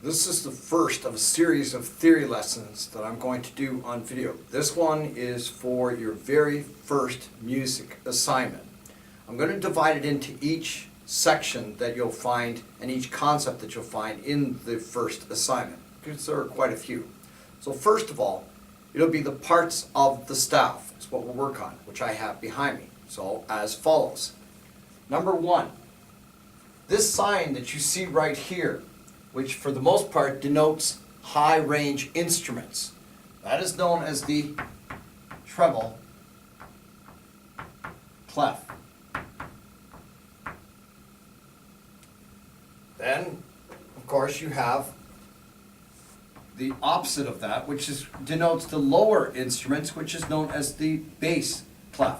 This is the first of a series of theory lessons that I'm going to do on video. This one is for your very first music assignment. I'm going to divide it into each section that you'll find and each concept that you'll find in the first assignment, because there are quite a few. So first of all, it'll be the parts of the staff. Is what we'll work on, which I have behind me. So as follows. Number one, this sign that you see right here, which for the most part denotes high range instruments. That is known as the treble clef. Then, of course, you have the opposite of that, which denotes the lower instruments, which is known as the bass clef.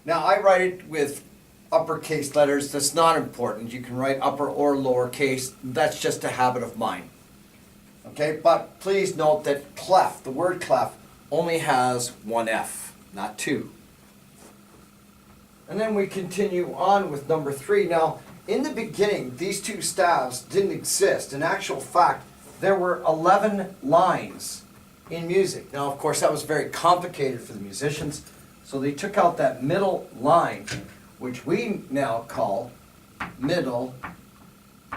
Now, I write it with uppercase letters. That's not important. You can write upper or lowercase. That's just a habit of mine. Okay, but please note that clef, the word clef, only has one F, not two. And then we continue on with number three. Now, in the beginning, these two staves didn't exist. In actual fact, there were 11 lines in music. Now, of course, that was very complicated for the musicians, so they took out that middle line, which we now call middle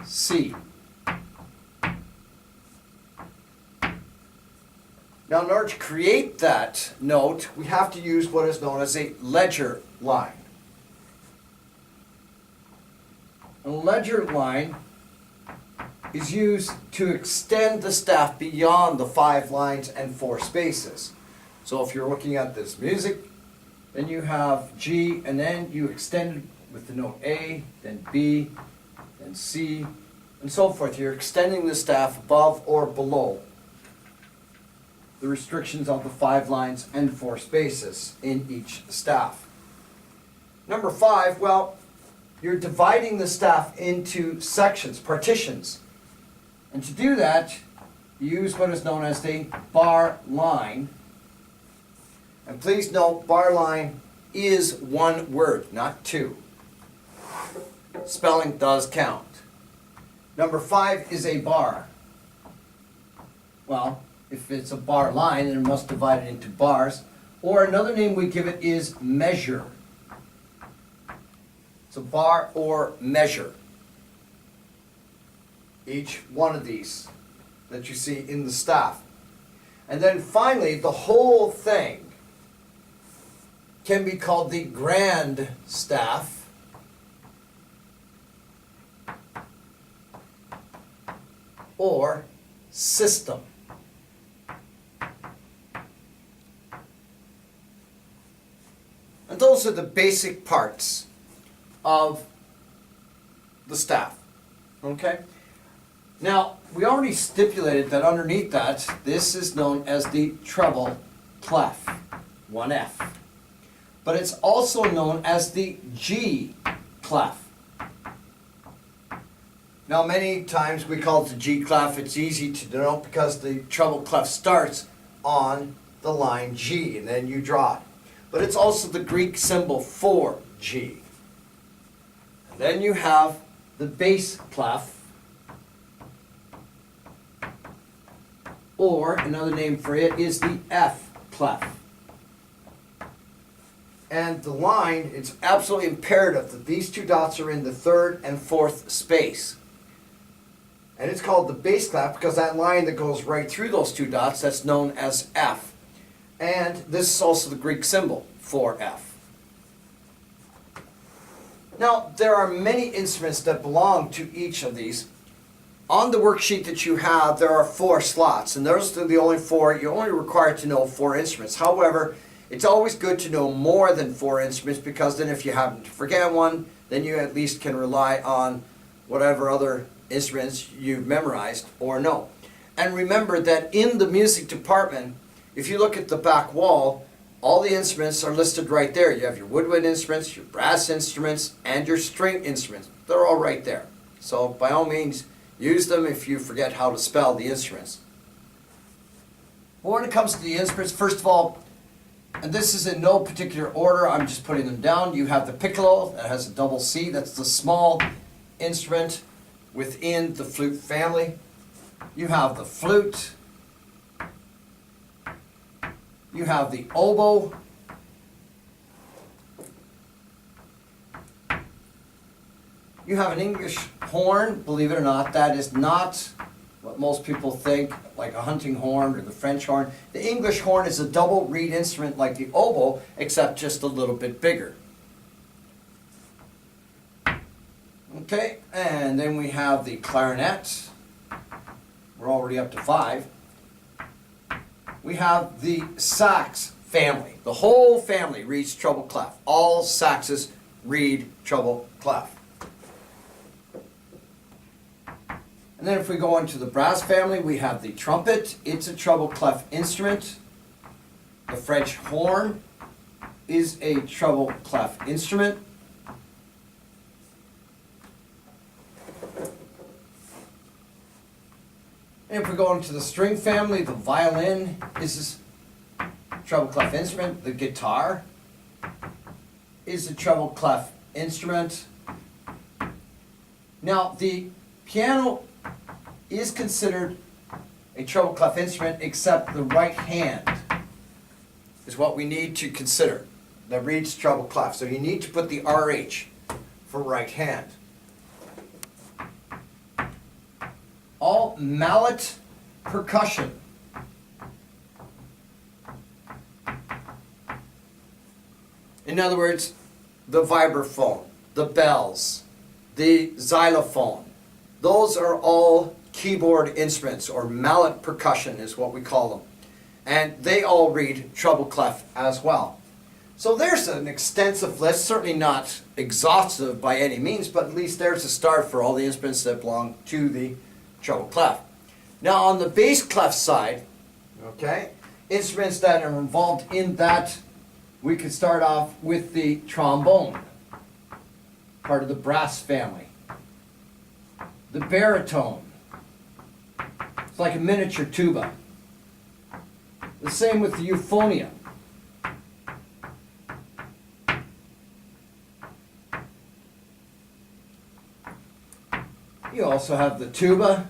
C. Now, in order to create that note, we have to use what is known as a ledger line. A ledger line is used to extend the staff beyond the 5 lines and 4 spaces. So if you're looking at this music, then you have G, and then you extend it with the note A, then B, then C, and so forth. You're extending the staff above or below the restrictions of the 5 lines and 4 spaces in each staff. Number 5, well, you're dividing the staff into sections, partitions. And to do that, you use what is known as the bar line. And please note, bar line is one word, not two. Spelling does count. Number 5 is a bar. Well, if it's a bar line, then it must divide it into bars. Or another name we give it is measure. It's a bar or measure. Each one of these that you see in the staff. And then finally, the whole thing can be called the grand staff, or system. And those are the basic parts of the staff. Okay? Now, we already stipulated that underneath that, this is known as the treble clef, one F. But it's also known as the G clef. Now, many times we call it the G clef. It's easy to denote because the treble clef starts on the line G, and then you draw it. But it's also the Greek symbol for G. And then you have the bass clef, or another name for it is the F clef. And the line, it's absolutely imperative that these two dots are in the 3rd and 4th space. And it's called the bass clef because that line that goes right through those 2 dots, that's known as F. And this is also the Greek symbol for F. Now, there are many instruments that belong to each of these. On the worksheet that you have, there are 4 slots, and those are the only 4. You're only required to know 4 instruments. However, it's always good to know more than 4 instruments, because then if you happen to forget one, then you at least can rely on whatever other instruments you've memorized or know. And remember that in the music department, if you look at the back wall, all the instruments are listed right there. You have your woodwind instruments, your brass instruments, and your string instruments. They're all right there. So by all means, use them if you forget how to spell the instruments. But when it comes to the instruments, first of all, and this is in no particular order, I'm just putting them down. You have the piccolo, that has a double C, that's the small instrument within the flute family. You have the flute, you have the oboe, you have an English horn. Believe it or not, that is not what most people think, like a hunting horn or the French horn. The English horn is a double reed instrument like the oboe, except just a little bit bigger. Okay, and then we have the clarinet. We're already up to 5. We have the sax family. The whole family reads treble clef. All saxes read treble clef. And then if we go into the brass family, we have the trumpet. It's a treble clef instrument. The French horn is a treble clef instrument. And if we go into the string family, the violin is a treble clef instrument. The guitar is a treble clef instrument. Now, the piano is considered a treble clef instrument, except the right hand is what we need to consider that reads treble clef. So you need to put the RH for right hand. All mallet percussion. In other words, the vibraphone, the bells, the xylophone, those are all keyboard instruments, or mallet percussion is what we call them. And they all read treble clef as well. So there's an extensive list, certainly not exhaustive by any means, but at least there's a start for all the instruments that belong to the treble clef. Now on the bass clef side, okay, instruments that are involved in that, we could start off with the trombone, part of the brass family. The baritone, it's like a miniature tuba. The same with the euphonium. You also have the tuba.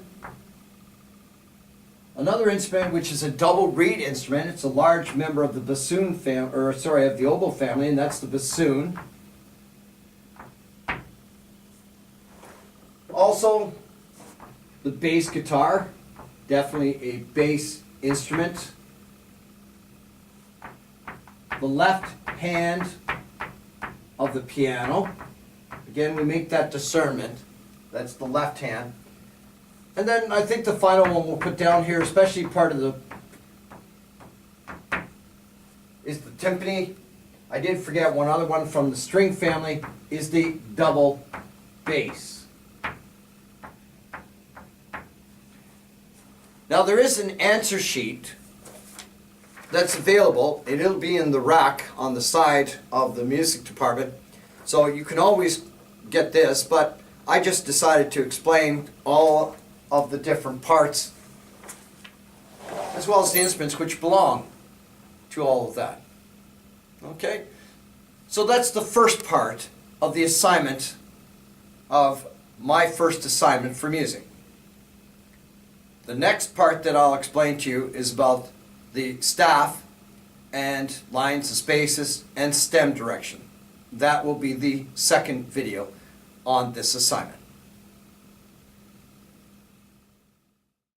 Another instrument which is a double reed instrument. It's a large member of the bassoon of the oboe family, and that's the bassoon. Also, the bass guitar, definitely a bass instrument. The left hand of the piano. Again, we make that discernment. That's the left hand. And then I think the final one we'll put down here, especially part of is the timpani. I did forget one other one from the string family, is the double bass. Now there is an answer sheet that's available. It'll be in the rack on the side of the music department. So you can always get this, but I just decided to explain all of the different parts as well as the instruments which belong to all of that. Okay? So that's the first part of the assignment of my first assignment for music. The next part that I'll explain to you is about the staff and lines and spaces and stem direction. That will be the second video on this assignment.